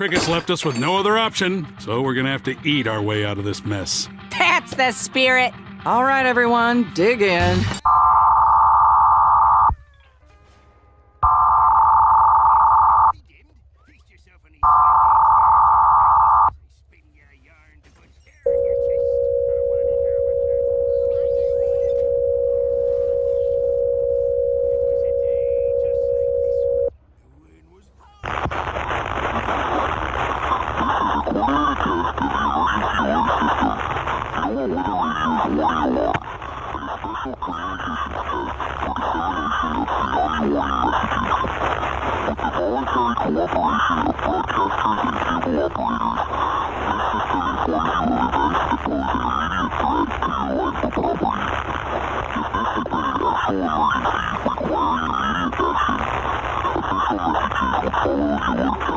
Cricket's left us with no other option, so we're gonna have to eat our way out of this mess. That's the spirit. All right, everyone, dig in. Official messages will follow if you want